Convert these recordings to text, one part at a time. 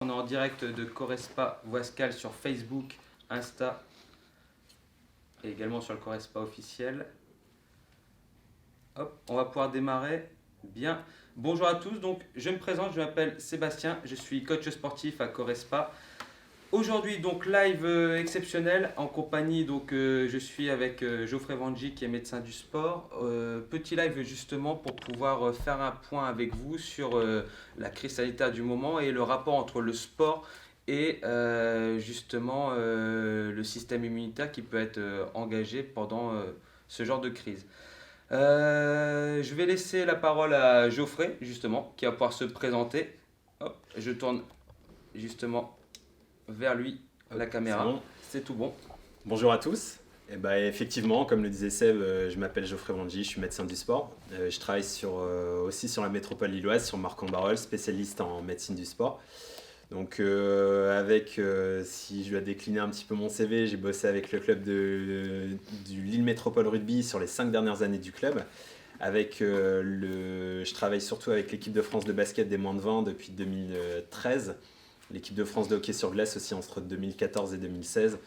On est en direct de Corespa Voiscal sur Facebook, Insta et également sur le Corespa officiel. Hop, on va pouvoir démarrer. Bien. Bonjour à tous, donc je me présente, je m'appelle Sébastien, je suis coach sportif à Corespa. Aujourd'hui donc live exceptionnel en compagnie je suis avec Geoffrey Vangi qui est médecin du sport. Petit live justement pour pouvoir faire un point avec vous sur la crise sanitaire du moment et le rapport entre le sport et le système immunitaire qui peut être engagé pendant ce genre de crise. Je vais laisser la parole à Geoffrey justement qui va pouvoir se présenter. Hop, je tourne justement vers lui, la C'est caméra. bon. C'est tout bon. Bonjour à tous. Effectivement, comme le disait Seb, je m'appelle Geoffrey Vangi, je suis médecin du sport. Je travaille aussi sur la métropole lilloise, sur Marc-en-Barœul, spécialiste en médecine du sport. Si je dois décliner un petit peu mon CV, j'ai bossé avec le club du Lille Métropole Rugby sur les 5 dernières années du club. Je travaille surtout avec l'équipe de France de basket des moins de 20 depuis 2013. L'équipe de France de hockey sur glace aussi entre 2014 et 2016.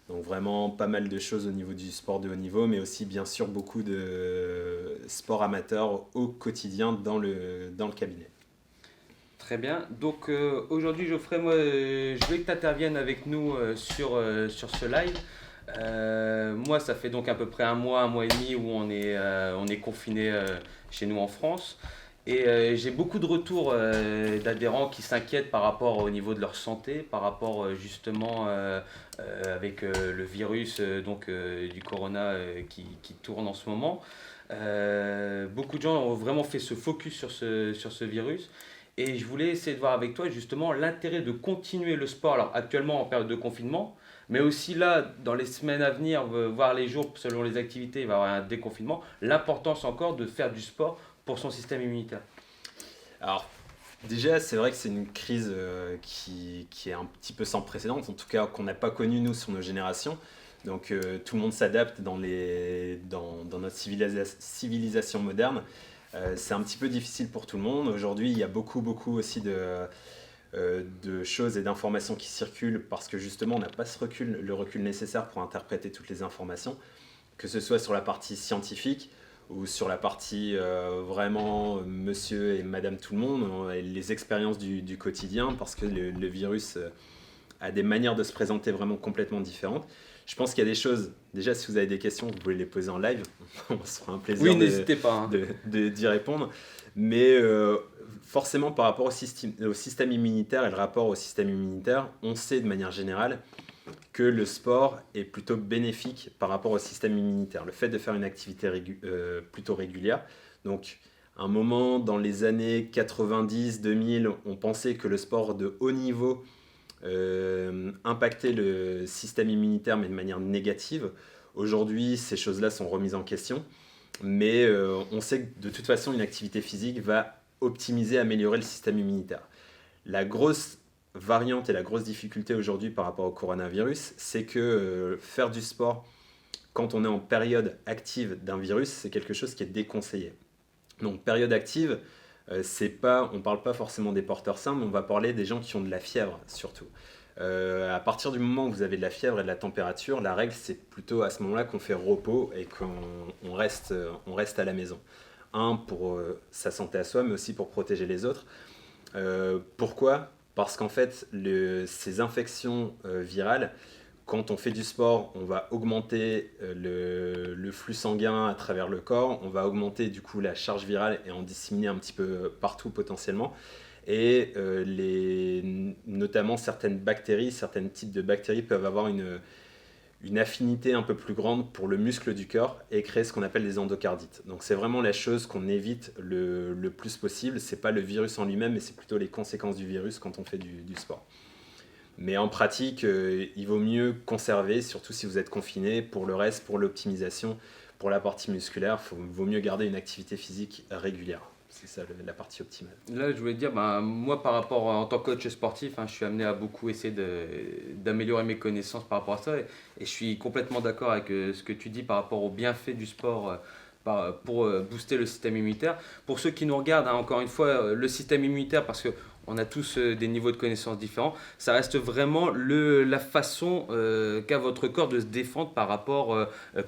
Donc vraiment pas mal de choses au niveau du sport de haut niveau, mais aussi bien sûr beaucoup de sport amateur au quotidien dans le cabinet. Très bien. Donc aujourd'hui, Geoffrey, moi, je veux que tu interviennes avec nous sur ce live. Moi, ça fait donc à peu près un mois et demi où on est confiné chez nous en France. Et j'ai beaucoup de retours d'adhérents qui s'inquiètent par rapport au niveau de leur santé, par rapport avec le virus du corona qui tourne en ce moment. Beaucoup de gens ont vraiment fait ce focus sur ce virus. Et je voulais essayer de voir avec toi justement l'intérêt de continuer le sport, alors actuellement en période de confinement, mais aussi là, dans les semaines à venir, voire les jours selon les activités, il va y avoir un déconfinement, l'importance encore de faire du sport pour son système immunitaire. Alors déjà, c'est vrai que c'est une crise qui est un petit peu sans précédent, en tout cas qu'on n'a pas connue nous sur nos générations. Donc tout le monde s'adapte dans notre civilisation moderne. C'est un petit peu difficile pour tout le monde. Aujourd'hui, il y a beaucoup aussi de choses et d'informations qui circulent parce que justement, on n'a pas le recul nécessaire pour interpréter toutes les informations, que ce soit sur la partie scientifique ou sur la partie vraiment monsieur et madame tout le monde, et les expériences du quotidien, parce que le virus a des manières de se présenter vraiment complètement différentes. Je pense qu'il y a des choses, déjà si vous avez des questions, vous pouvez les poser en live, on se fera un plaisir Oui, n'hésitez pas. Hein. d'y répondre. Mais forcément par rapport au système immunitaire et le rapport au système immunitaire, on sait de manière générale que le sport est plutôt bénéfique par rapport au système immunitaire. Le fait de faire une activité plutôt régulière. Donc, à un moment, dans les années 90-2000, on pensait que le sport de haut niveau impactait le système immunitaire, mais de manière négative. Aujourd'hui, ces choses-là sont remises en question. Mais on sait que de toute façon, une activité physique va optimiser, améliorer le système immunitaire. La grosse variante et la grosse difficulté aujourd'hui par rapport au coronavirus, c'est que faire du sport quand on est en période active d'un virus, c'est quelque chose qui est déconseillé. Donc période active, on ne parle pas forcément des porteurs sains, mais on va parler des gens qui ont de la fièvre surtout. À partir du moment où vous avez de la fièvre et de la température, la règle c'est plutôt à ce moment-là qu'on fait repos et qu'on reste à la maison. Pour sa santé à soi, mais aussi pour protéger les autres. Pourquoi ? Parce qu'en fait, ces infections virales, quand on fait du sport, on va augmenter le flux sanguin à travers le corps, on va augmenter du coup la charge virale et en disséminer un petit peu partout potentiellement. Et notamment certains types de bactéries peuvent avoir une affinité un peu plus grande pour le muscle du corps et créer ce qu'on appelle des endocardites. Donc c'est vraiment la chose qu'on évite le plus possible. C'est pas le virus en lui-même, mais c'est plutôt les conséquences du virus quand on fait du sport. Mais en pratique, il vaut mieux conserver, surtout si vous êtes confiné. Pour le reste, pour l'optimisation, pour la partie musculaire, il vaut mieux garder une activité physique régulière. C'est ça la partie optimale. Là, je voulais te dire, moi, par rapport en tant que coach sportif, je suis amené à beaucoup essayer d'améliorer mes connaissances par rapport à ça. Et je suis complètement d'accord avec ce que tu dis par rapport au bienfait du sport pour booster le système immunitaire. Pour ceux qui nous regardent, hein, encore une fois, le système immunitaire, parce que on a tous des niveaux de connaissances différents, ça reste vraiment la façon qu'a votre corps de se défendre par rapport,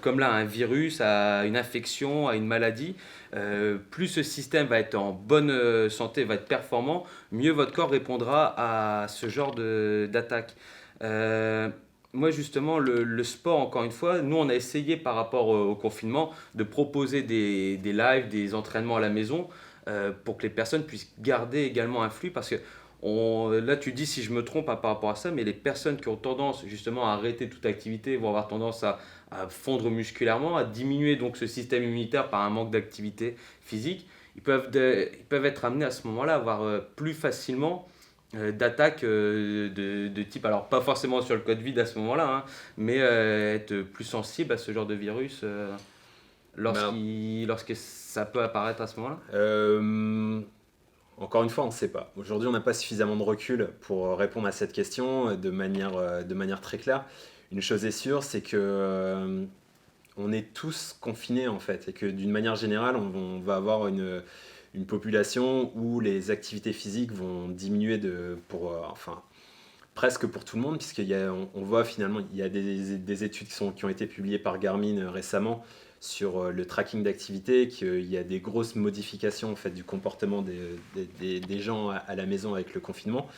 comme là, à un virus, à une infection, à une maladie. Plus ce système va être en bonne santé, va être performant, mieux votre corps répondra à ce genre d'attaque. Euh, Moi, justement, le sport, encore une fois, nous, on a essayé par rapport au confinement de proposer des lives, des entraînements à la maison pour que les personnes puissent garder également un flux. Parce que là, tu dis si je me trompe par rapport à ça, mais les personnes qui ont tendance justement à arrêter toute activité vont avoir tendance à fondre musculairement, à diminuer donc ce système immunitaire par un manque d'activité physique. Ils peuvent être amenés à ce moment-là à avoir plus facilement d'attaques de type, alors pas forcément sur le code vide à ce moment-là, hein, mais être plus sensible à ce genre de virus Ben, lorsque ça peut apparaître à ce moment-là. Encore une fois, on ne sait pas. Aujourd'hui, on n'a pas suffisamment de recul pour répondre à cette question de manière très claire. Une chose est sûre, c'est que on est tous confinés en fait, et que d'une manière générale, on va avoir une population où les activités physiques vont diminuer enfin, presque pour tout le monde, on voit finalement, il y a des études qui ont été publiées par Garmin récemment sur le tracking d'activité, qu'il y a des grosses modifications en fait, du comportement des gens à la maison avec le confinement.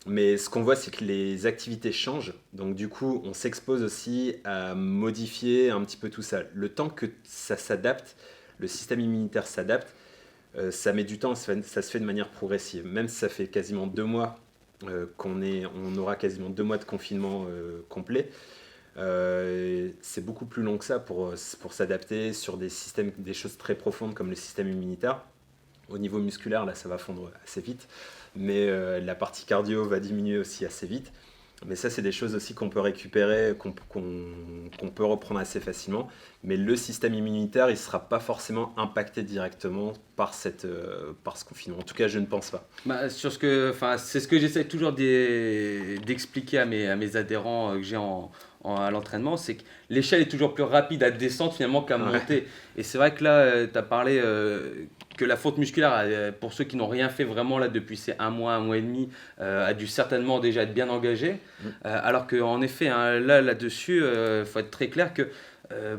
Mais ce qu'on voit, c'est que les activités changent. Donc du coup, on s'expose aussi à modifier un petit peu tout ça. Le temps que ça s'adapte, le système immunitaire s'adapte, ça met du temps, ça se fait de manière progressive. Même si ça fait quasiment 2 mois on aura quasiment 2 mois de confinement complet, c'est beaucoup plus long que ça pour s'adapter sur des choses très profondes comme le système immunitaire. Au niveau musculaire, là, ça va fondre assez vite, mais la partie cardio va diminuer aussi assez vite. Mais ça, c'est des choses aussi qu'on peut récupérer, qu'on peut reprendre assez facilement. Mais le système immunitaire, il ne sera pas forcément impacté directement par ce confinement. En tout cas, je ne pense pas. Bah, c'est ce que j'essaie toujours d'expliquer à mes adhérents que j'ai à l'entraînement, c'est que l'échelle est toujours plus rapide à descendre finalement qu'à Ouais. monter. Et c'est vrai que là, tu as parlé que la fonte musculaire, pour ceux qui n'ont rien fait vraiment là depuis ces un mois et demi, a dû certainement déjà être bien engagée. Alors qu'en effet, hein, là-dessus, faut être très clair que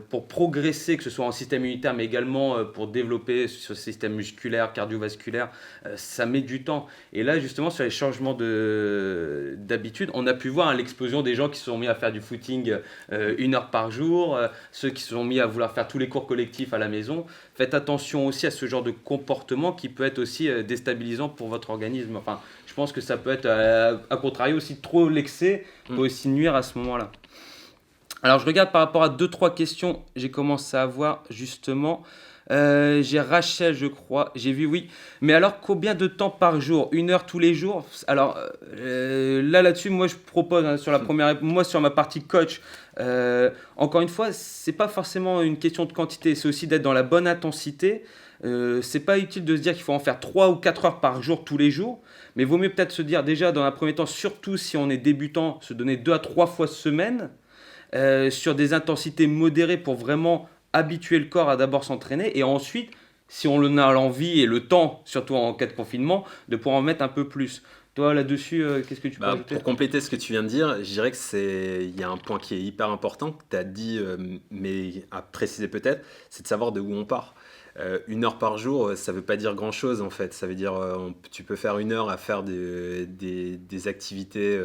pour progresser, que ce soit en système immunitaire, mais également pour développer ce système musculaire, cardiovasculaire, ça met du temps. Et là, justement, sur les changements d'habitude, on a pu voir hein, l'explosion des gens qui se sont mis à faire du footing 1 heure par jour, ceux qui se sont mis à vouloir faire tous les cours collectifs à la maison. Faites attention aussi à ce genre de comportement qui peut être aussi déstabilisant pour votre organisme. Enfin, je pense que ça peut être, à contrario, aussi trop l'excès peut aussi nuire à ce moment-là. Alors, je regarde par rapport à deux trois questions, j'ai commencé à voir justement. J'ai Rachel, je crois. J'ai vu, oui. Mais alors, combien de temps par jour? 1 heure tous les jours? Alors, là-dessus, moi, je propose hein, sur la première, moi, sur ma partie coach. Encore une fois, c'est pas forcément une question de quantité, c'est aussi d'être dans la bonne intensité. C'est pas utile de se dire qu'il faut en faire 3 ou 4 heures par jour tous les jours, mais vaut mieux peut-être se dire déjà dans un premier temps, surtout si on est débutant, se donner 2 à 3 fois semaine sur des intensités modérées pour vraiment habituer le corps à d'abord s'entraîner et ensuite, si on en a l'envie et le temps, surtout en cas de confinement, de pouvoir en mettre un peu plus. Toi là-dessus, qu'est-ce que tu peux ajouter? Pour compléter ce que tu viens de dire, je dirais il y a un point qui est hyper important que tu as dit, mais à préciser peut-être, c'est de savoir de où on part. 1 heure par jour, ça ne veut pas dire grand-chose en fait. Ça veut dire tu peux faire 1 heure à faire des activités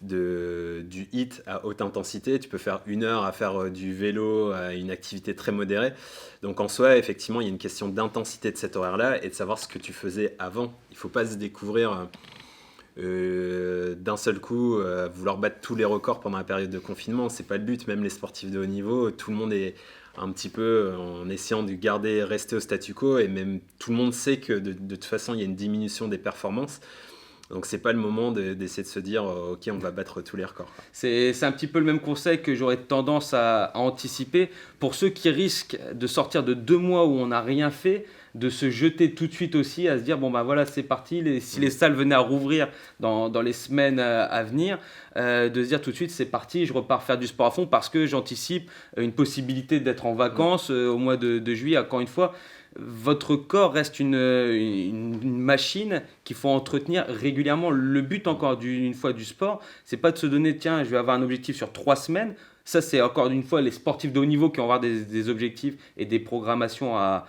du HIIT à haute intensité. Tu peux faire 1 heure à faire du vélo, à une activité très modérée. Donc en soi, effectivement, il y a une question d'intensité de cet horaire-là et de savoir ce que tu faisais avant. Il ne faut pas se découvrir d'un seul coup, vouloir battre tous les records pendant la période de confinement. C'est pas le but. Même les sportifs de haut niveau, tout le monde est un petit peu en essayant de rester au statu quo, et même tout le monde sait que de toute façon il y a une diminution des performances, donc c'est pas le moment d'essayer de se dire ok, on va battre tous les records. C'est un petit peu le même conseil que j'aurais tendance à anticiper. Pour ceux qui risquent de sortir de 2 mois où on n'a rien fait, de se jeter tout de suite aussi, à se dire, bon bah voilà, c'est parti, si les salles venaient à rouvrir dans les semaines à venir, de se dire tout de suite, c'est parti, je repars faire du sport à fond parce que j'anticipe une possibilité d'être en vacances au mois de juillet. Encore une fois, votre corps reste une machine qu'il faut entretenir régulièrement. Le but encore une fois du sport, c'est pas de se donner, tiens, je vais avoir un objectif sur 3 semaines. Ça, c'est encore une fois les sportifs de haut niveau qui vont avoir des objectifs et des programmations à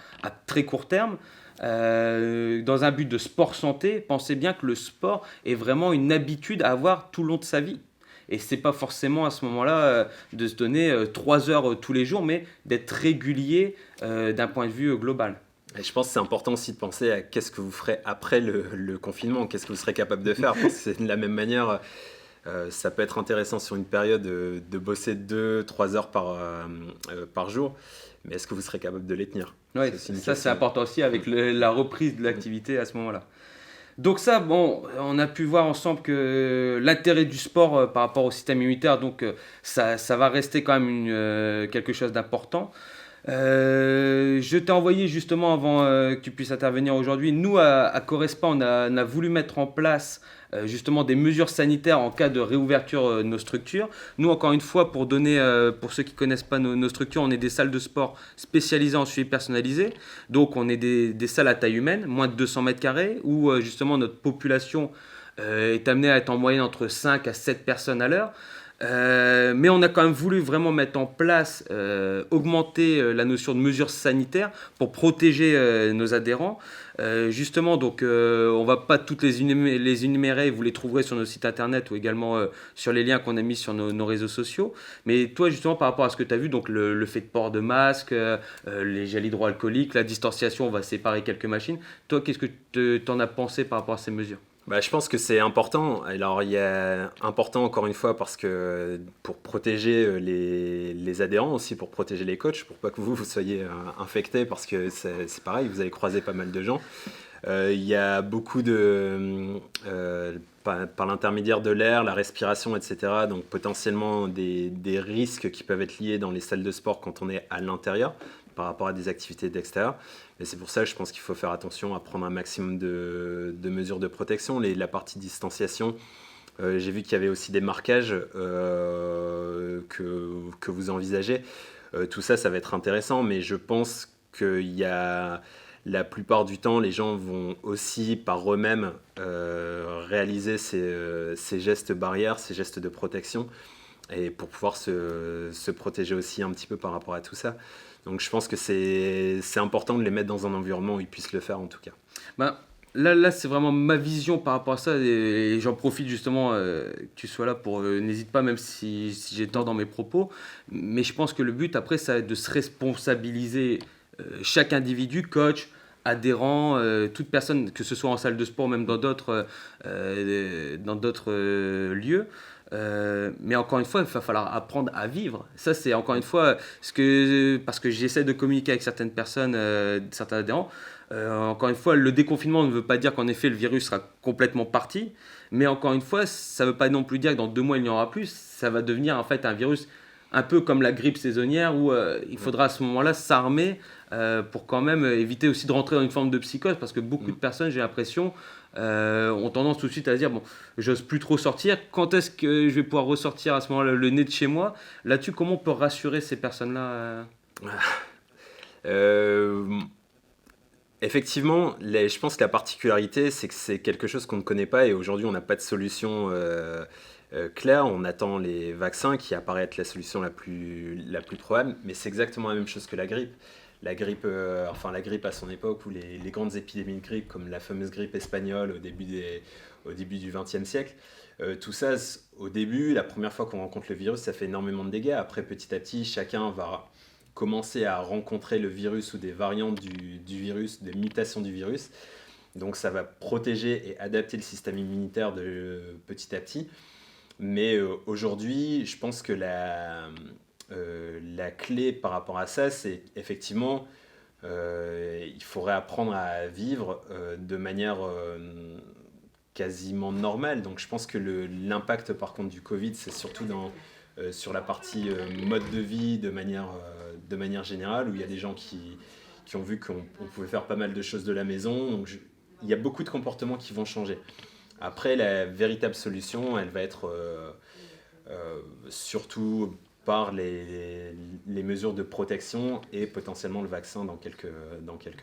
très court terme. Dans un but de sport santé, pensez bien que le sport est vraiment une habitude à avoir tout le long de sa vie. Et c'est pas forcément à ce moment-là de se donner 3 heures tous les jours, mais d'être régulier d'un point de vue global. Et je pense que c'est important aussi de penser à qu'est-ce que vous ferez après le confinement, qu'est-ce que vous serez capable de faire. Parce que c'est de la même manière, ça peut être intéressant sur une période de bosser 2-3 heures par jour, mais est-ce que vous serez capable de les tenir? Ouais, ça c'est important aussi avec la reprise de l'activité à ce moment-là. Donc ça, bon, on a pu voir ensemble que l'intérêt du sport par rapport au système immunitaire, donc ça va rester quand même quelque chose d'important. Je t'ai envoyé justement avant que tu puisses intervenir aujourd'hui. Nous, à Correspa, on a voulu mettre en place justement des mesures sanitaires en cas de réouverture de nos structures. Nous, encore une fois, pour donner, pour ceux qui ne connaissent pas nos structures, on est des salles de sport spécialisées en suivi personnalisé. Donc, on est des salles à taille humaine, moins de 200 mètres carrés, où justement notre population est amenée à être en moyenne entre 5 à 7 personnes à l'heure. Mais on a quand même voulu vraiment mettre en place, augmenter la notion de mesures sanitaires pour protéger nos adhérents. Justement, donc, on ne va pas toutes les énumérer, vous les trouverez sur nos sites internet ou également sur les liens qu'on a mis sur nos réseaux sociaux. Mais toi, justement, par rapport à ce que tu as vu, donc le fait de port de masque, les gels hydroalcooliques, la distanciation, on va séparer quelques machines. Toi, qu'est-ce que tu en as pensé par rapport à ces mesures ? Bah, je pense que c'est important. Alors, il y a important encore une fois parce que pour protéger les adhérents aussi, pour protéger les coachs, pour pas que vous soyez infectés parce que c'est pareil, vous allez croiser pas mal de gens. Il y a beaucoup par l'intermédiaire de l'air, la respiration, etc. Donc potentiellement des risques qui peuvent être liés dans les salles de sport quand on est à l'intérieur par rapport à des activités d'extérieur. Et c'est pour ça que je pense qu'il faut faire attention à prendre un maximum de mesures de protection. La partie distanciation, j'ai vu qu'il y avait aussi des marquages que vous envisagez. Tout ça, ça va être intéressant, mais je pense qu'il y a la plupart du temps, les gens vont aussi par eux-mêmes réaliser ces gestes barrières, ces gestes de protection, et pour pouvoir se protéger aussi un petit peu par rapport à tout ça. Donc je pense que c'est important de les mettre dans un environnement où ils puissent le faire en tout cas. Ben, là c'est vraiment ma vision par rapport à ça et j'en profite justement que tu sois là pour n'hésite pas même si j'ai tort dans mes propos, mais je pense que le but après ça va être de se responsabiliser chaque individu, coach, adhérent, toute personne, que ce soit en salle de sport ou même dans d'autres lieux. Mais encore une fois, il va falloir apprendre à vivre. Ça, c'est encore une fois parce que j'essaie de communiquer avec certaines personnes, certains adhérents. Encore une fois, le déconfinement ne veut pas dire qu'en effet le virus sera complètement parti, mais encore une fois, ça ne veut pas non plus dire que dans 2 mois il n'y en aura plus. Ça va devenir en fait un virus un peu comme la grippe saisonnière où il faudra à ce moment-là s'armer pour quand même éviter aussi de rentrer dans une forme de psychose parce que beaucoup de personnes, j'ai l'impression, ont tendance tout de suite à se dire bon, j'ose plus trop sortir, quand est-ce que je vais pouvoir ressortir à ce moment-là le nez de chez moi? Là-dessus, comment on peut rassurer ces personnes-là Effectivement, je pense que la particularité, c'est que c'est quelque chose qu'on ne connaît pas et aujourd'hui, on n'a pas de solution claire. On attend les vaccins qui apparaissent être la solution la plus probable, mais c'est exactement la même chose que la grippe. La grippe à son époque ou les grandes épidémies de grippe comme la fameuse grippe espagnole au début du XXe siècle. Tout ça, au début, la première fois qu'on rencontre le virus, ça fait énormément de dégâts. Après, petit à petit, chacun va commencer à rencontrer le virus ou des variantes du virus, des mutations du virus. Donc ça va protéger et adapter le système immunitaire petit à petit. Mais aujourd'hui, je pense que la clé par rapport à ça, c'est effectivement, il faudrait apprendre à vivre de manière quasiment normale. Donc je pense que l'impact par contre du Covid, c'est surtout sur la partie mode de vie de manière générale, où il y a des gens qui qui ont vu qu'on pouvait faire pas mal de choses de la maison. Donc il y a beaucoup de comportements qui vont changer. Après, la véritable solution, elle va être surtout par les mesures de protection et potentiellement le vaccin dans quelques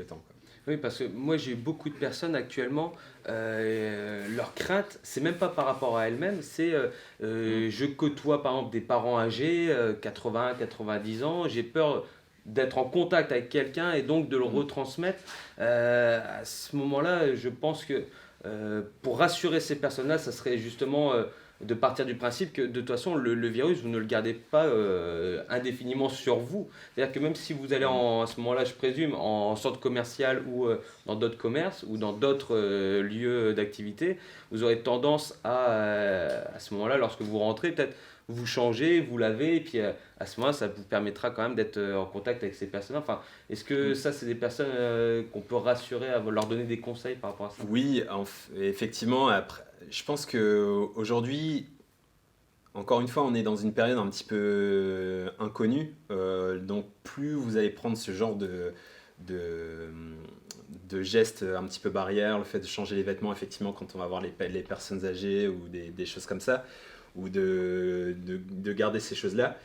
temps, quoi. Oui, parce que moi j'ai beaucoup de personnes actuellement, leur crainte, c'est même pas par rapport à elles-mêmes, c'est je côtoie par exemple des parents âgés, 80, 90 ans, j'ai peur d'être en contact avec quelqu'un et donc de le retransmettre. À ce moment-là, je pense que pour rassurer ces personnes-là, ça serait justement de partir du principe que de toute façon le virus, vous ne le gardez pas indéfiniment sur vous. C'est-à-dire que même si vous allez à ce moment-là, je présume, en centre commercial ou dans d'autres commerces ou dans d'autres lieux d'activité, vous aurez tendance à ce moment-là, lorsque vous rentrez, peut-être vous changez, vous lavez, et puis à ce moment-là, ça vous permettra quand même d'être en contact avec ces personnes. Enfin, est-ce que ça, c'est des personnes qu'on peut rassurer, leur donner des conseils par rapport à ça? Oui, effectivement, après, je pense qu'aujourd'hui, encore une fois, on est dans une période un petit peu inconnue. Donc plus vous allez prendre ce genre de, de gestes un petit peu barrières, le fait de changer les vêtements, effectivement, quand on va voir les personnes âgées ou des choses comme ça, ou de garder ces choses-là,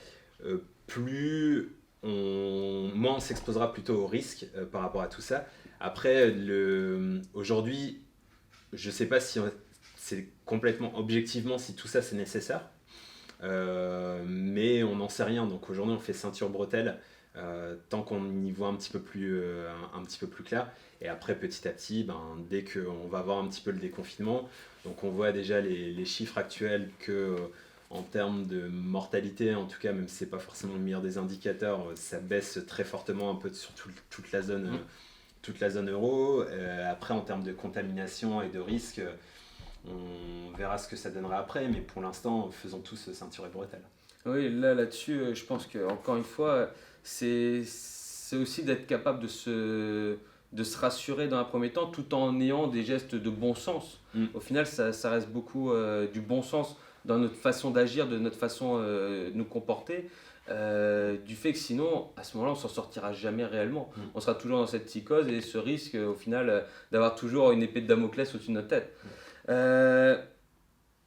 moins on s'exposera plutôt au risque par rapport à tout ça. Après, aujourd'hui, je ne sais pas si c'est complètement objectivement si tout ça c'est nécessaire, mais on n'en sait rien. Donc aujourd'hui, on fait ceinture bretelle tant qu'on y voit un petit peu plus clair. Et après, petit à petit, dès qu'on va voir un petit peu le déconfinement, donc on voit déjà les chiffres actuels que en termes de mortalité, en tout cas, même si ce n'est pas forcément le meilleur des indicateurs, ça baisse très fortement un peu sur toute la zone euro. Après, en termes de contamination et de risque, on verra ce que ça donnera après, mais pour l'instant, faisons tous ceinture et bretelles. Oui, là-dessus, je pense que encore une fois, c'est aussi d'être capable de se rassurer dans un premier temps tout en ayant des gestes de bon sens. Au final, ça reste beaucoup du bon sens dans notre façon d'agir, de notre façon de nous comporter. Du fait que sinon, à ce moment-là, on s'en sortira jamais réellement. On sera toujours dans cette psychose et ce risque, au final, d'avoir toujours une épée de Damoclès au-dessus de notre tête.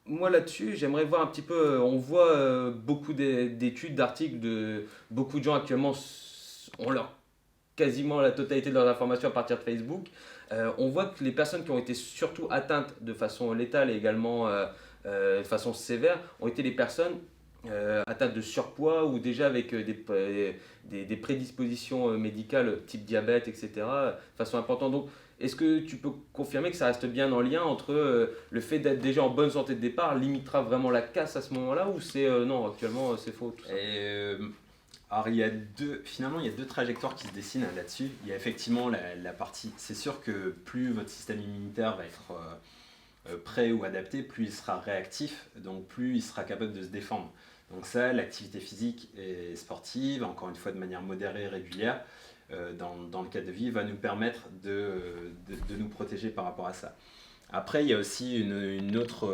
Moi là-dessus, j'aimerais voir un petit peu, on voit beaucoup d'études, d'articles de beaucoup de gens actuellement ont quasiment la totalité de leurs informations à partir de Facebook. On voit que les personnes qui ont été surtout atteintes de façon létale et également de façon sévère ont été les personnes atteintes de surpoids ou déjà avec des prédispositions médicales type diabète, etc. de façon importante. Donc, est-ce que tu peux confirmer que ça reste bien en lien entre le fait d'être déjà en bonne santé de départ limitera vraiment la casse à ce moment-là ou c'est non, actuellement c'est faux tout ça? Alors finalement il y a deux trajectoires qui se dessinent là-dessus. Il y a effectivement la partie, c'est sûr que plus votre système immunitaire va être prêt ou adapté, plus il sera réactif, donc plus il sera capable de se défendre. Donc ça, l'activité physique et sportive, encore une fois de manière modérée et régulière, dans le cadre de vie, va nous permettre de nous protéger par rapport à ça. Après, il y a aussi une autre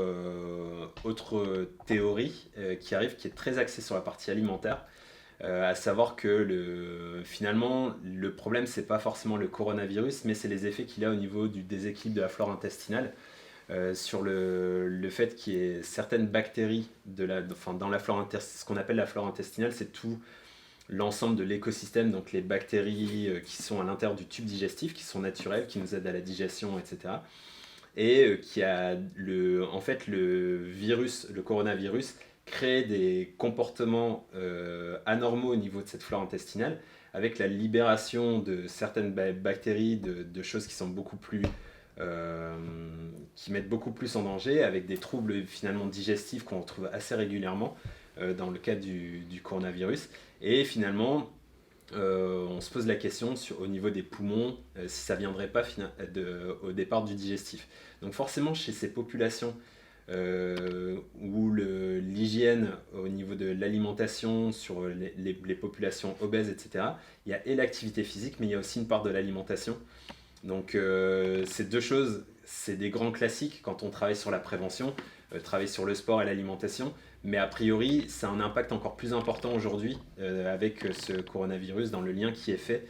théorie qui arrive, qui est très axée sur la partie alimentaire, à savoir que finalement, le problème, c'est pas forcément le coronavirus, mais c'est les effets qu'il a au niveau du déséquilibre de la flore intestinale, sur le fait qu'il y ait certaines bactéries dans la flore intestinale. Ce qu'on appelle la flore intestinale, c'est tout l'ensemble de l'écosystème, donc les bactéries qui sont à l'intérieur du tube digestif, qui sont naturelles, qui nous aident à la digestion, etc. Et en fait, le coronavirus crée des comportements anormaux au niveau de cette flore intestinale, avec la libération de certaines bactéries, de choses qui sont beaucoup plus qui mettent beaucoup plus en danger, avec des troubles finalement digestifs qu'on retrouve assez régulièrement dans le cas du coronavirus. Et finalement, on se pose la question au niveau des poumons, si ça ne viendrait pas au départ du digestif. Donc forcément, chez ces populations où l'hygiène au niveau de l'alimentation, sur les populations obèses, etc., il y a et l'activité physique, mais il y a aussi une part de l'alimentation. Donc ces deux choses, c'est des grands classiques quand on travaille sur la prévention, travailler sur le sport et l'alimentation, mais a priori ça a un impact encore plus important aujourd'hui avec ce coronavirus, dans le lien qui est fait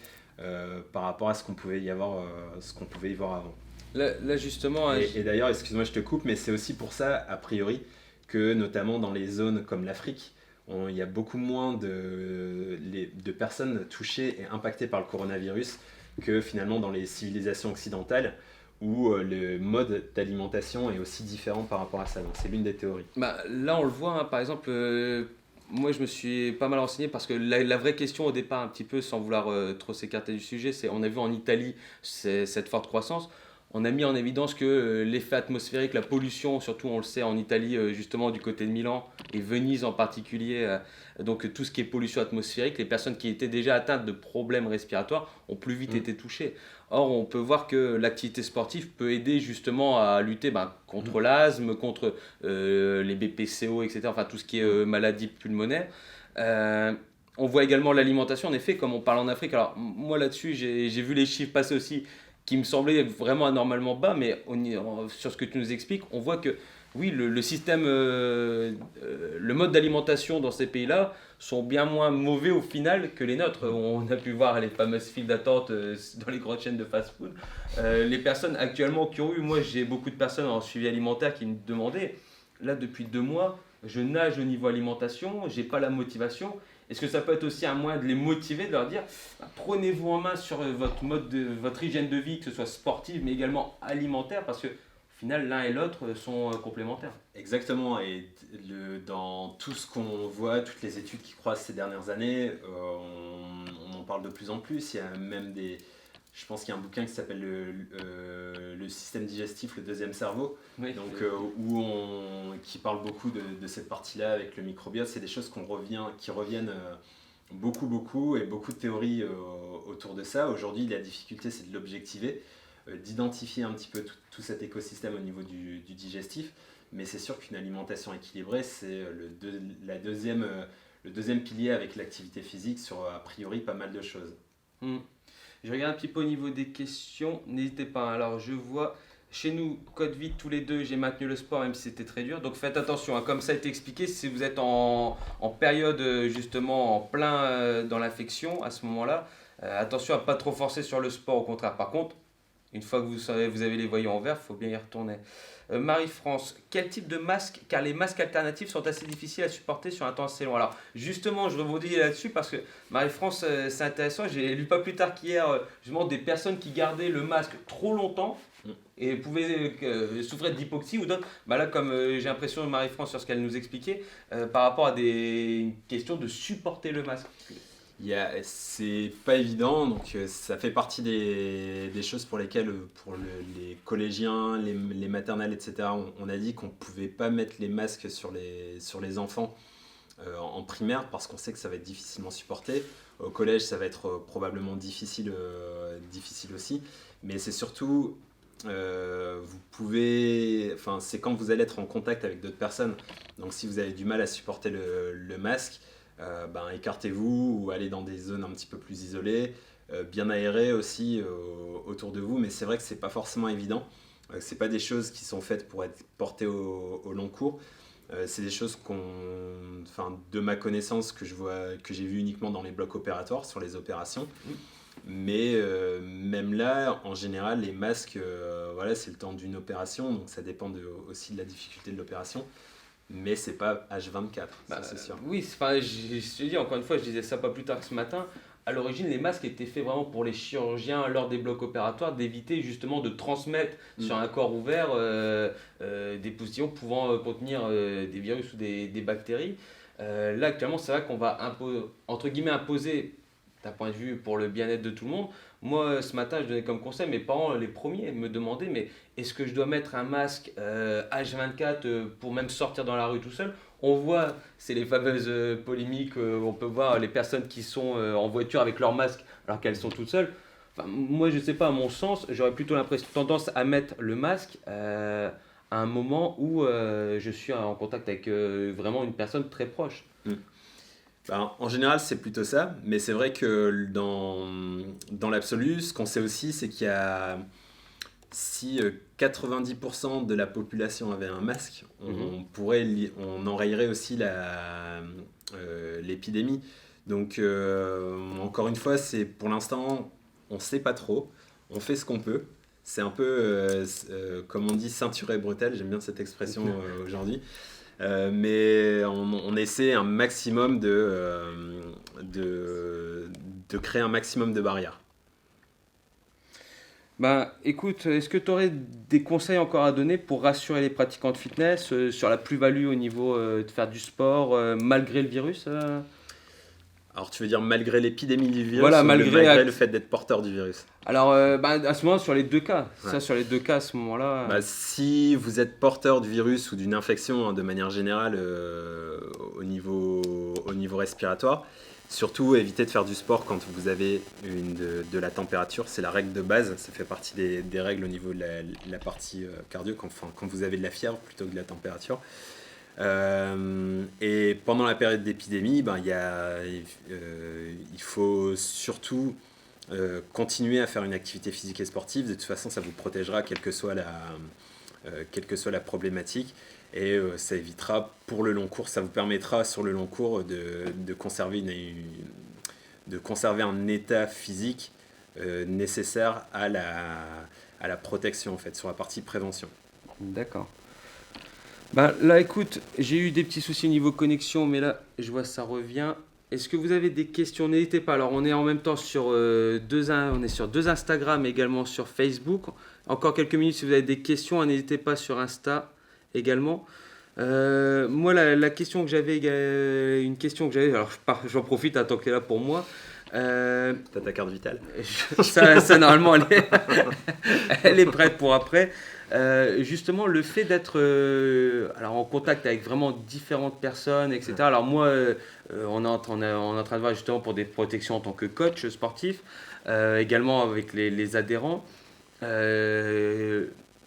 par rapport à ce qu'on pouvait y voir avant. Là, justement, Et d'ailleurs, excuse-moi, je te coupe, mais c'est aussi pour ça, a priori, que notamment dans les zones comme l'Afrique, il y a beaucoup moins de personnes touchées et impactées par le coronavirus que finalement dans les civilisations occidentales, où le mode d'alimentation est aussi différent par rapport à ça. Donc c'est l'une des théories. là, on le voit, hein, par exemple, moi je me suis pas mal renseigné parce que la vraie question au départ, un petit peu sans vouloir trop s'écarter du sujet, c'est on a vu en Italie cette forte croissance. On a mis en évidence que l'effet atmosphérique, la pollution, surtout on le sait en Italie, justement du côté de Milan et Venise en particulier, donc tout ce qui est pollution atmosphérique, les personnes qui étaient déjà atteintes de problèmes respiratoires ont plus vite été touchées. Or, on peut voir que l'activité sportive peut aider justement à lutter contre l'asthme, contre les BPCO, etc., enfin tout ce qui est maladie pulmonaire. On voit également l'alimentation, en effet, comme on parle en Afrique. Alors, moi là-dessus, j'ai vu les chiffres passer aussi qui me semblaient vraiment anormalement bas, mais sur ce que tu nous expliques, on voit que oui, le système, le mode d'alimentation dans ces pays-là sont bien moins mauvais au final que les nôtres. On a pu voir les fameuses files d'attente dans les grandes chaînes de fast-food. Les personnes actuellement qui ont eu, moi j'ai beaucoup de personnes en suivi alimentaire qui me demandaient, là depuis 2 mois, je nage au niveau alimentation, j'ai pas la motivation. Est-ce que ça peut être aussi un moyen de les motiver, de leur dire prenez-vous en main sur votre hygiène de vie, que ce soit sportive mais également alimentaire, parce que au final l'un et l'autre sont complémentaires. Exactement, et dans tout ce qu'on voit, toutes les études qui croissent ces dernières années, on en parle de plus en plus. Il y a même je pense qu'il y a un bouquin qui s'appelle le système digestif, le deuxième cerveau, Oui, donc, qui parle beaucoup de cette partie-là avec le microbiote. C'est des choses qui reviennent beaucoup, et beaucoup de théories autour de ça. Aujourd'hui, la difficulté, c'est de l'objectiver, d'identifier un petit peu tout cet écosystème au niveau du digestif. Mais c'est sûr qu'une alimentation équilibrée, c'est le deuxième pilier avec l'activité physique sur a priori pas mal de choses. Je regarde un petit peu au niveau des questions, n'hésitez pas. Alors je vois, chez nous, code vide tous les deux, j'ai maintenu le sport même si c'était très dur. Donc faites attention, hein. Comme ça a été expliqué, si vous êtes en période justement en plein dans l'infection à ce moment-là, attention à pas trop forcer sur le sport, au contraire. Par contre, une fois que vous avez les voyants en vert, il faut bien y retourner. Marie-France, quel type de masque? Car les masques alternatifs sont assez difficiles à supporter sur un temps assez long. Alors, justement, je rebondis là-dessus parce que Marie-France, c'est intéressant. J'ai lu pas plus tard qu'hier, justement, des personnes qui gardaient le masque trop longtemps et pouvaient souffrir d'hypoxie ou d'autres. Là, comme j'ai l'impression de Marie-France sur ce qu'elle nous expliquait, par rapport à des questions de supporter le masque. C'est pas évident, donc ça fait partie des choses pour lesquelles, pour les collégiens, les maternelles, etc., on a dit qu'on pouvait pas mettre les masques sur les enfants en primaire parce qu'on sait que ça va être difficilement supporté. Au collège, ça va être probablement difficile aussi, mais c'est surtout, c'est quand vous allez être en contact avec d'autres personnes, donc si vous avez du mal à supporter le masque, écartez-vous ou allez dans des zones un petit peu plus isolées, bien aérées aussi autour de vous, mais c'est vrai que c'est pas forcément évident. C'est pas des choses qui sont faites pour être portées au long cours. C'est des choses de ma connaissance que j'ai vu uniquement dans les blocs opératoires sur les opérations. Mais même là, en général, les masques, c'est le temps d'une opération, donc ça dépend aussi de la difficulté de l'opération. Mais c'est pas H24, ça c'est sûr. Oui, je te dis encore une fois, je disais ça pas plus tard que ce matin. À l'origine, les masques étaient faits vraiment pour les chirurgiens lors des blocs opératoires, d'éviter justement de transmettre sur un corps ouvert des positions pouvant contenir des virus ou des bactéries. Là, actuellement, c'est vrai qu'on va entre guillemets imposer, d'un point de vue pour le bien-être de tout le monde. Moi, ce matin, je donnais comme conseil, mes parents, les premiers, me demandaient, mais est-ce que je dois mettre un masque H24 pour même sortir dans la rue tout seul? On voit, c'est les fameuses polémiques, on peut voir les personnes qui sont en voiture avec leur masque alors qu'elles sont toutes seules. Enfin, moi, je ne sais pas, à mon sens, j'aurais plutôt tendance à mettre le masque à un moment où je suis en contact avec vraiment une personne très proche. En général, c'est plutôt ça, mais c'est vrai que dans l'absolu, ce qu'on sait aussi, c'est qu'il y a, si 90% de la population avait un masque, on enrayerait aussi l'épidémie. Donc, encore une fois, pour l'instant, on sait pas trop, on fait ce qu'on peut. C'est un peu, comme on dit, ceinture et bretelle, j'aime bien cette expression aujourd'hui. Mais on essaie un maximum de créer un maximum de barrières. Ben, écoute, est-ce que tu aurais des conseils encore à donner pour rassurer les pratiquants de fitness sur la plus-value au niveau de faire du sport malgré le virus Alors tu veux dire malgré l'épidémie du virus Voilà, ou malgré le fait d'être porteur du virus? Alors, ben, à ce moment, sur les deux cas, Ouais. ça, sur les deux cas, à ce moment-là. Bah, si vous êtes porteur du virus ou d'une infection de manière générale au niveau respiratoire, surtout évitez de faire du sport quand vous avez de la température. C'est la règle de base, ça fait partie des règles au niveau de la partie cardio, quand vous avez de la fièvre plutôt que de la température. Et pendant la période d'épidémie, ben, il faut surtout continuer à faire une activité physique et sportive. De toute façon, ça vous protégera quelle que soit la problématique. Et ça évitera pour le long cours, ça vous permettra sur le long cours de conserver un état physique nécessaire à la protection, en fait, sur la partie prévention. D'accord. Ben, là, écoute, j'ai eu des petits soucis au niveau connexion, mais là, je vois ça revient. Est-ce que vous avez des questions? N'hésitez pas. Alors, on est en même temps sur on est sur deux Instagram, et également sur Facebook. Encore quelques minutes si vous avez des questions, n'hésitez pas sur Insta également. Moi, la question que j'avais, une question que j'avais, alors j'en profite, tant que tu es là pour moi. T'as ta carte vitale? Ça normalement, elle est prête pour après. Justement, le fait d'être alors en contact avec vraiment différentes personnes, etc. Ouais. Alors moi, on est en train de voir justement pour des protections en tant que coach sportif, également avec les adhérents.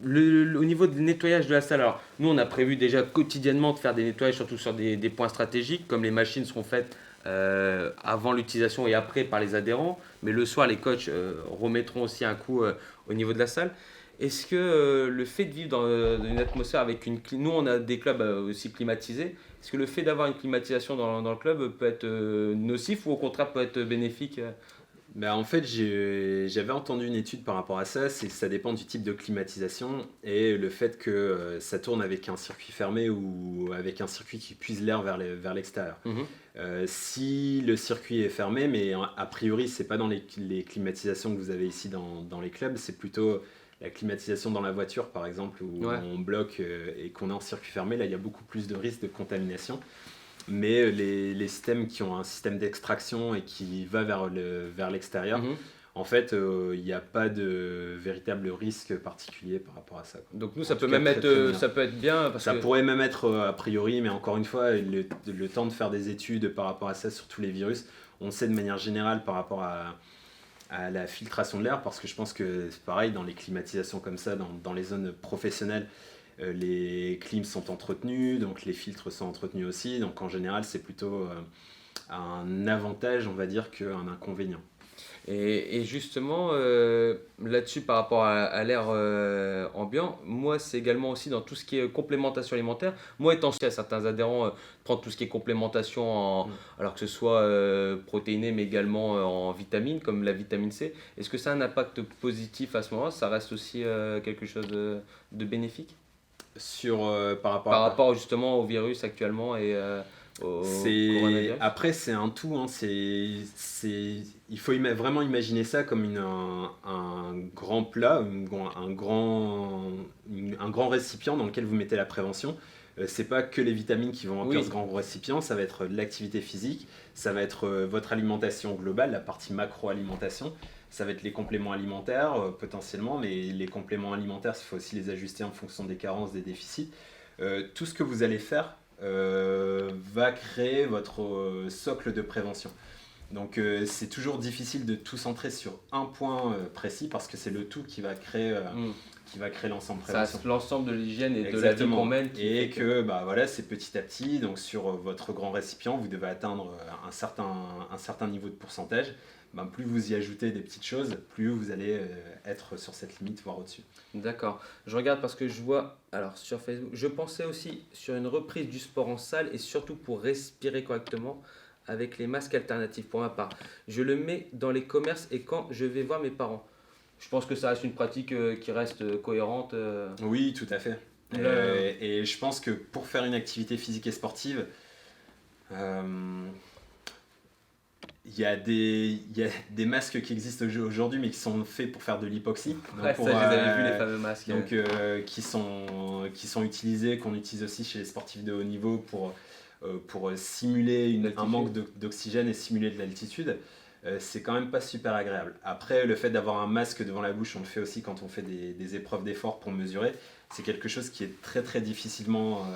Au niveau du nettoyage de la salle, alors nous on a prévu déjà quotidiennement de faire des nettoyages surtout sur des points stratégiques, comme les machines seront faites avant l'utilisation et après par les adhérents, mais le soir les coachs remettront aussi un coup au niveau de la salle. Est-ce que le fait de vivre dans une atmosphère avec nous on a des clubs aussi climatisés, est-ce que le fait d'avoir une climatisation dans le club peut être nocif ou au contraire peut être bénéfique Bah, en fait, j'avais entendu une étude par rapport à ça, c'est que ça dépend du type de climatisation et le fait que ça tourne avec un circuit fermé ou avec un circuit qui puise l'air vers l'extérieur. Mhm. Si le circuit est fermé, mais a priori, c'est pas dans les climatisations que vous avez ici dans les clubs, c'est plutôt la climatisation dans la voiture, par exemple, où Ouais. on bloque et qu'on est en circuit fermé, là, il y a beaucoup plus de risques de contamination. Mais les systèmes qui ont un système d'extraction et qui va vers l'extérieur, Mhm. en fait, il n'y a pas de véritable risque particulier par rapport à ça, quoi. Donc nous En ça tout peut cas, même très, être très bien. ça peut être bien parce Ça que pourrait même être a priori, mais encore une fois, le temps de faire des études par rapport à ça sur tous les virus, on sait de manière générale par rapport à la filtration de l'air, parce que je pense que c'est pareil, dans les climatisations comme ça, dans les zones professionnelles, les clims sont entretenus, donc les filtres sont entretenus aussi, donc en général c'est plutôt un avantage, on va dire, qu'un inconvénient. Et justement, là-dessus, par rapport à l'air ambiant, moi, c'est également aussi dans tout ce qui est complémentation alimentaire. Moi, étant à certains adhérents, prendre tout ce qui est complémentation, Mm. alors que ce soit protéiné, mais également en vitamines, comme la vitamine C. Est-ce que ça a un impact positif à ce moment-là? Ça reste aussi quelque chose de bénéfique Par rapport à par quoi? rapport justement au virus actuellement et au coronavirus? Après, c'est un tout, hein, il faut vraiment imaginer ça comme un grand plat, un grand récipient dans lequel vous mettez la prévention. C'est pas que les vitamines qui vont remplir Oui. ce grand récipient, ça va être de l'activité physique, ça va être votre alimentation globale, la partie macro-alimentation, ça va être les compléments alimentaires potentiellement, mais les compléments alimentaires, il faut aussi les ajuster en fonction des carences, des déficits. Tout ce que vous allez faire va créer votre socle de prévention. Donc c'est toujours difficile de tout centrer sur un point précis parce que c'est le tout Mm. qui va créer l'ensemble Ça prévention. reste l'ensemble de l'hygiène et de la vie Exactement. qu'on mène qui Et fait que bah, voilà, c'est petit à petit, donc sur votre grand récipient, vous devez atteindre un certain niveau de pourcentage. Ben, plus vous y ajoutez des petites choses, plus vous allez être sur cette limite, voire au-dessus. D'accord. Je regarde parce que je vois, alors sur Facebook, je pensais aussi sur une reprise du sport en salle et surtout pour respirer correctement avec les masques alternatifs pour ma part. Je le mets dans les commerces et quand je vais voir mes parents. Je pense que ça reste une pratique qui reste cohérente. Oui, tout à fait. Là, Et je pense que pour faire une activité physique et sportive, euh, il y a des masques qui existent aujourd'hui, mais qui sont faits pour faire de l'hypoxie. ouais, Pour, ça, je les avais vus, les fameux masques. qui sont utilisés, qu'on utilise aussi chez les sportifs de haut niveau pour simuler un L'altitude. manque d'oxygène et simuler de l'altitude. C'est quand même pas super agréable. Après, le fait d'avoir un masque devant la bouche, on le fait aussi quand on fait des épreuves d'effort pour mesurer. C'est quelque chose qui est très très difficilement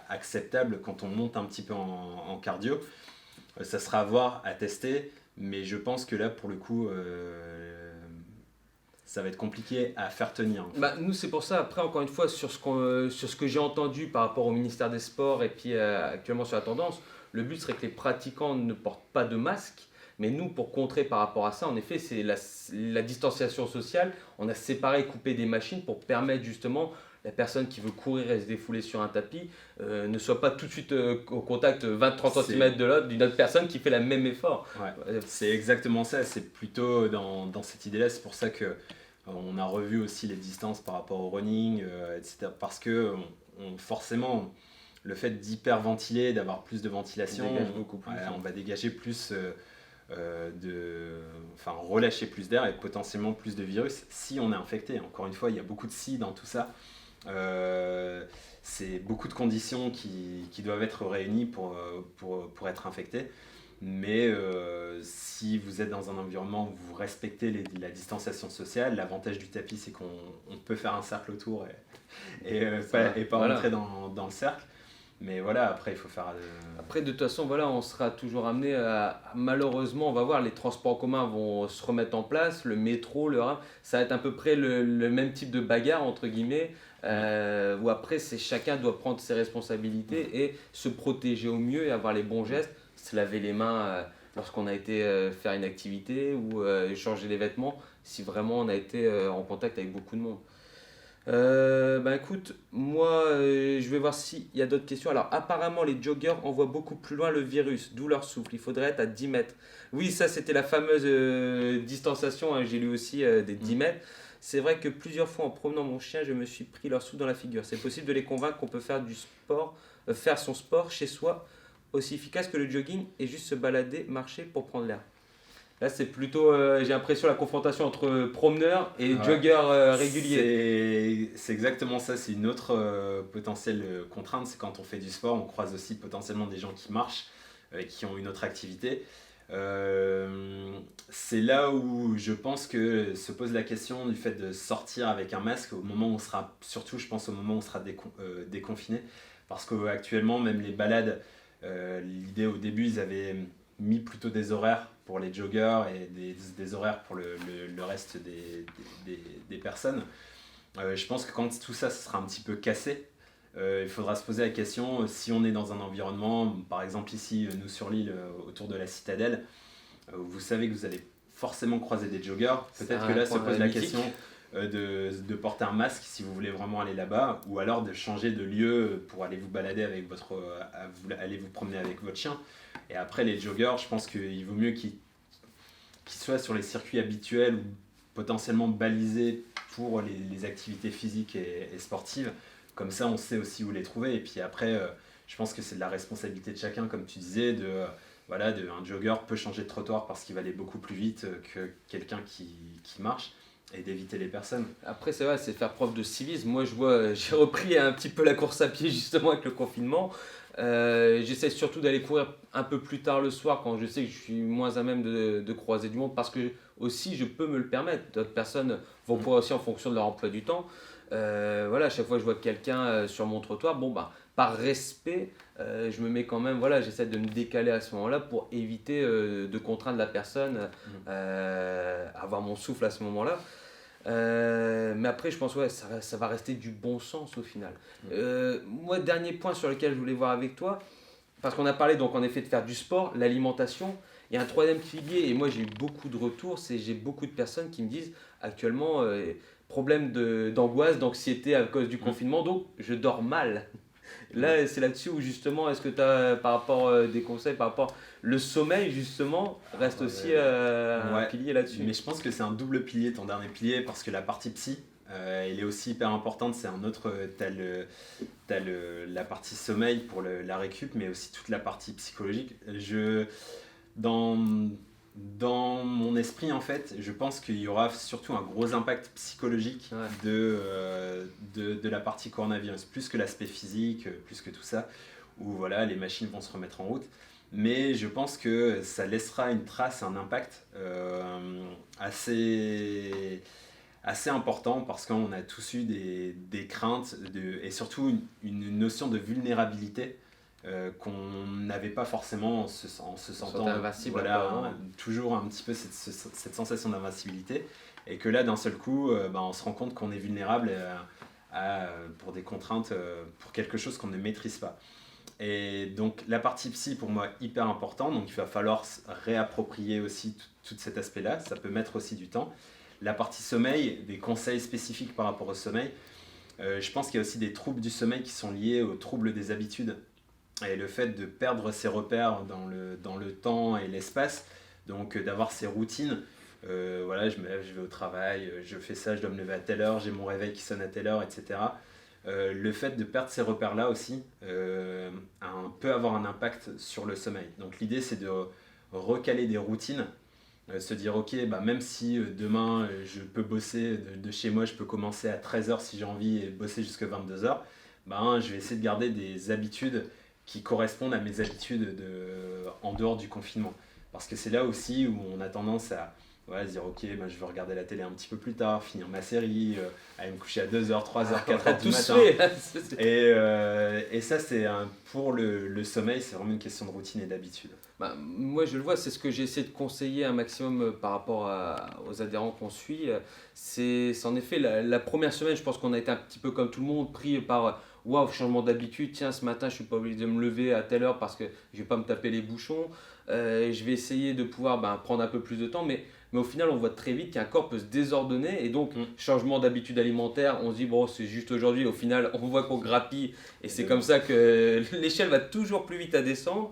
acceptable quand on monte un petit peu en cardio. Ça sera à voir, à tester, mais je pense que là, pour le coup, ça va être compliqué à faire tenir. Bah, nous, c'est pour ça, après, encore une fois, sur ce que j'ai entendu par rapport au ministère des Sports et puis actuellement sur la tendance, le but serait que les pratiquants ne portent pas de masque. Mais nous, pour contrer par rapport à ça, en effet, c'est la distanciation sociale. On a séparé et coupé des machines pour permettre justement la personne qui veut courir et se défouler sur un tapis ne soit pas tout de suite au contact 20-30 cm de l'autre d'une autre personne qui fait le même effort. Ouais, c'est exactement ça. C'est plutôt dans cette idée-là. C'est pour ça que on a revu aussi les distances par rapport au running, etc. Parce que forcément, le fait d'hyperventiler, d'avoir plus de ventilation, On dégage beaucoup plus. on va dégager plus enfin relâcher plus d'air et potentiellement plus de virus si on est infecté. Encore une fois, il y a beaucoup de si dans tout ça. C'est beaucoup de conditions qui doivent être réunies pour être infecté. Mais si vous êtes dans un environnement où vous respectez la distanciation sociale, l'avantage du tapis, c'est qu'on peut faire un cercle autour et pas Voilà. rentrer dans le cercle. Mais voilà, après, il faut faire... Après, de toute façon, voilà, on sera toujours amené malheureusement, on va voir, les transports en commun vont se remettre en place, le métro, le RER, ça va être à peu près le même type de bagarre, entre guillemets, où après, chacun doit prendre ses responsabilités et se protéger au mieux et avoir les bons gestes, se laver les mains lorsqu'on a été faire une activité ou changer les vêtements si vraiment on a été en contact avec beaucoup de monde. Ben écoute, moi je vais voir s'il y a d'autres questions. Alors apparemment les joggers envoient beaucoup plus loin le virus, d'où leur souffle. Il faudrait être à 10 mètres. Oui, ça c'était la fameuse distanciation, hein, j'ai lu aussi des 10 mètres. C'est vrai que plusieurs fois en promenant mon chien, je me suis pris leur souffle dans la figure. C'est possible de les convaincre qu'on peut faire du sport, faire son sport chez soi aussi efficace que le jogging et juste se balader, marcher pour prendre l'air. Là, c'est plutôt, j'ai l'impression, la confrontation entre promeneurs et joggeurs réguliers. C'est exactement ça, c'est une autre potentielle contrainte, c'est quand on fait du sport, on croise aussi potentiellement des gens qui marchent, qui ont une autre activité. C'est là où je pense que se pose la question du fait de sortir avec un masque au moment où on sera, surtout je pense au moment où on sera déconfiné, parce qu'actuellement même les balades, l'idée au début ils avaient mis plutôt des horaires pour les joggers et des horaires pour le reste des personnes. Je pense que quand tout ça sera un petit peu cassé, il faudra se poser la question si on est dans un environnement, par exemple ici, nous sur l'île, autour de la citadelle, vous savez que vous allez forcément croiser des joggers. Peut-être que là se pose la question de porter un masque si vous voulez vraiment aller là-bas, ou alors de changer de lieu pour aller vous balader avec aller vous promener avec votre chien. Et après les joggers, je pense qu'il vaut mieux qu'ils soient sur les circuits habituels ou potentiellement balisés pour les activités physiques et sportives. Comme ça, on sait aussi où les trouver. Et puis après, je pense que c'est de la responsabilité de chacun, comme tu disais, un jogger peut changer de trottoir parce qu'il va aller beaucoup plus vite que quelqu'un qui marche, et d'éviter les personnes. Après, c'est vrai, c'est faire preuve de civisme. Moi, je vois, j'ai repris un petit peu la course à pied justement avec le confinement. J'essaie surtout d'aller courir un peu plus tard le soir quand je sais que je suis moins à même de croiser du monde parce que aussi je peux me le permettre. D'autres personnes vont courir aussi en fonction de leur emploi du temps. Voilà, à chaque fois que je vois quelqu'un sur mon trottoir, bon bah par respect, je me mets quand même, voilà, j'essaie de me décaler à ce moment-là pour éviter de contraindre la personne à avoir mon souffle à ce moment-là. Mais après, je pense ouais, ça va rester du bon sens au final. Moi, dernier point sur lequel je voulais voir avec toi, parce qu'on a parlé donc en effet de faire du sport, l'alimentation. Il y a un troisième pilier, et moi j'ai eu beaucoup de retours, c'est j'ai beaucoup de personnes qui me disent actuellement problème d'angoisse, d'anxiété à cause du confinement, donc je dors mal. Là, c'est là-dessus où justement, est-ce que tu as par rapport des conseils, par rapport le sommeil justement reste aussi un Ouais, pilier là-dessus. mais je pense que c'est un double pilier, ton dernier pilier, parce que la partie psy, elle est aussi hyper importante. C'est un autre, la partie sommeil pour la récup, mais aussi toute la partie psychologique. Dans, dans mon esprit, en fait, je pense qu'il y aura surtout un gros impact psychologique Ouais. de la partie coronavirus, plus que l'aspect physique, plus que tout ça, où voilà, les machines vont se remettre en route. Mais je pense que ça laissera une trace, un impact assez important parce qu'on a tous eu des craintes et surtout une notion de vulnérabilité qu'on n'avait pas forcément en se sentant Invincible. voilà, toujours un petit peu cette sensation d'invincibilité et que là d'un seul coup on se rend compte qu'on est vulnérable pour des contraintes, pour quelque chose qu'on ne maîtrise pas. Et donc la partie psy pour moi hyper important, donc il va falloir réapproprier aussi tout cet aspect-là, ça peut mettre aussi du temps. La partie sommeil, des conseils spécifiques par rapport au sommeil, je pense qu'il y a aussi des troubles du sommeil qui sont liés aux troubles des habitudes et le fait de perdre ses repères dans le temps et l'espace, donc d'avoir ses routines. Voilà, je me lève, je vais au travail, je fais ça, je dois me lever à telle heure, j'ai mon réveil qui sonne à telle heure, etc. Le fait de perdre ces repères-là aussi peut avoir un impact sur le sommeil. Donc l'idée c'est de recaler des routines, se dire ok, même si demain je peux bosser de chez moi, je peux commencer à 13h si j'ai envie et bosser jusqu'à 22h, je vais essayer de garder des habitudes qui correspondent à mes habitudes en dehors du confinement. Parce que c'est là aussi où on a tendance à se dire ok, je vais regarder la télé un petit peu plus tard, finir ma série, aller me coucher à 2h, 3h, 4h du matin. Et ça, pour le sommeil, c'est vraiment une question de routine et d'habitude. Moi, je le vois, c'est ce que j'ai essayé de conseiller un maximum par rapport aux adhérents qu'on suit. C'est en effet la première semaine, je pense qu'on a été un petit peu comme tout le monde, pris par waouh, changement d'habitude. Tiens, ce matin, je suis pas obligé de me lever à telle heure parce que je vais pas me taper les bouchons. Je vais essayer de pouvoir prendre un peu plus de temps, mais au final, on voit très vite qu'un corps peut se désordonner et donc changement d'habitude alimentaire. On se dit bon, c'est juste aujourd'hui. Au final, on voit qu'on grappille et c'est comme ça que l'échelle va toujours plus vite à descendre.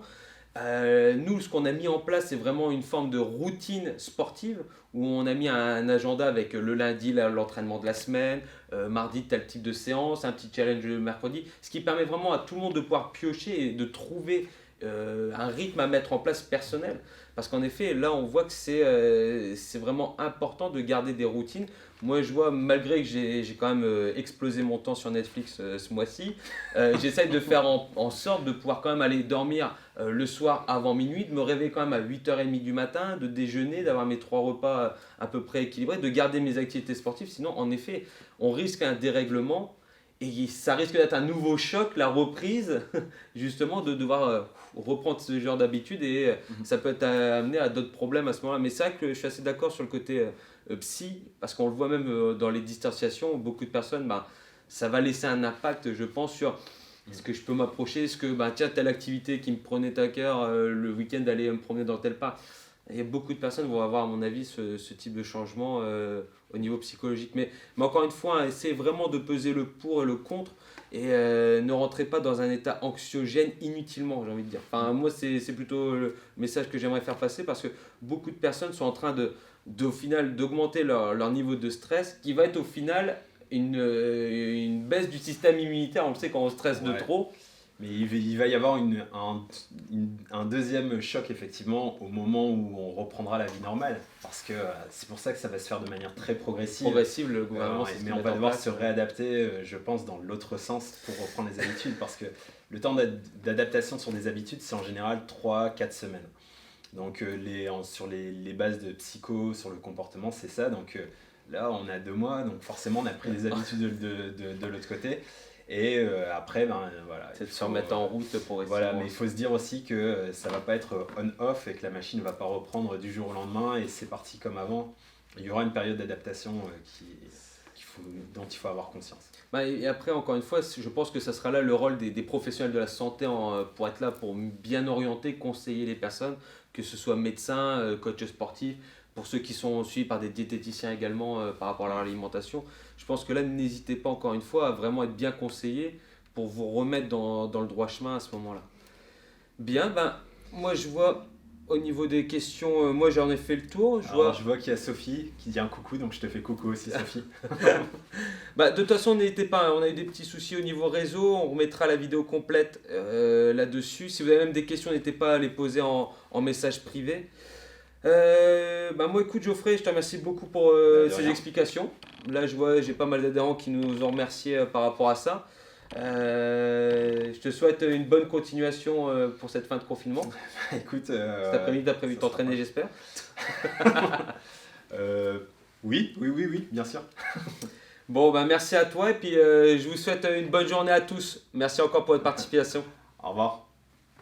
Nous, ce qu'on a mis en place, c'est vraiment une forme de routine sportive où on a mis un agenda avec le lundi l'entraînement de la semaine, mardi tel type de séance, un petit challenge le mercredi, ce qui permet vraiment à tout le monde de pouvoir piocher et de trouver un rythme à mettre en place personnel. Parce qu'en effet, là, on voit que c'est vraiment important de garder des routines. Moi, je vois, malgré que j'ai quand même explosé mon temps sur Netflix ce mois-ci, j'essaye de faire en sorte de pouvoir quand même aller dormir le soir avant minuit, de me réveiller quand même à 8h30 du matin, de déjeuner, d'avoir mes 3 repas à peu près équilibrés, de garder mes activités sportives. Sinon, en effet, on risque un dérèglement et ça risque d'être un nouveau choc, la reprise, justement, de devoir reprendre ce genre d'habitude et ça peut être amené à d'autres problèmes à ce moment-là. Mais c'est vrai que je suis assez d'accord sur le côté psy, parce qu'on le voit même dans les distanciations, beaucoup de personnes, ça va laisser un impact, je pense, sur est-ce que je peux m'approcher, est-ce que tiens, telle activité qui me prenait à cœur le week-end d'aller me promener dans tel parc. Et beaucoup de personnes vont avoir, à mon avis, ce type de changement au niveau psychologique. Mais encore une fois, essayez vraiment de peser le pour et le contre et ne rentrez pas dans un état anxiogène inutilement, j'ai envie de dire. Enfin, moi, c'est plutôt le message que j'aimerais faire passer parce que beaucoup de personnes sont en train au final, d'augmenter leur niveau de stress qui va être au final une baisse du système immunitaire. On le sait quand on stresse de trop. Mais il va y avoir un deuxième choc effectivement au moment où on reprendra la vie normale. Parce que c'est pour ça que ça va se faire de manière très progressive. Progressive, le gouvernement. Mais on va devoir se réadapter, je pense, dans l'autre sens pour reprendre les habitudes. Parce que le temps d'adaptation sur des habitudes, c'est en général 3-4 semaines. Donc sur les bases de psycho, sur le comportement, c'est ça. Donc là, on a 2 mois, donc forcément, on a pris les habitudes de l'autre côté. Et après, voilà. C'est de se remettre en route progressivement. Voilà, mais il faut se dire aussi que ça ne va pas être on-off et que la machine ne va pas reprendre du jour au lendemain et c'est parti comme avant. Il y aura une période d'adaptation dont il faut avoir conscience. Et après, encore une fois, je pense que ça sera là le rôle des professionnels de la santé pour être là, pour bien orienter, conseiller les personnes, que ce soit médecins, coachs sportifs, pour ceux qui sont suivis par des diététiciens également par rapport à leur alimentation. Je pense que là, n'hésitez pas encore une fois à vraiment être bien conseillé pour vous remettre dans le droit chemin à ce moment-là. Bien, ben, moi je vois au niveau des questions, moi j'en ai fait le tour. Je vois qu'il y a Sophie qui dit un coucou, donc je te fais coucou aussi Sophie. Bah, de toute façon, n'hésitez pas, hein, on a eu des petits soucis au niveau réseau, on remettra la vidéo complète là-dessus. Si vous avez même des questions, n'hésitez pas à les poser en message privé. Bah, moi écoute Geoffrey, je te remercie beaucoup pour ces explications. Là je vois, j'ai pas mal d'adhérents qui nous ont remercié par rapport à ça. Je te souhaite une bonne continuation pour cette fin de confinement. Écoute, Cet après-midi, tu as prévu de t'entraîner, j'espère. Oui, bien sûr. Bon, bah, merci à toi et puis je vous souhaite une bonne journée à tous. Merci encore pour votre participation. Au revoir.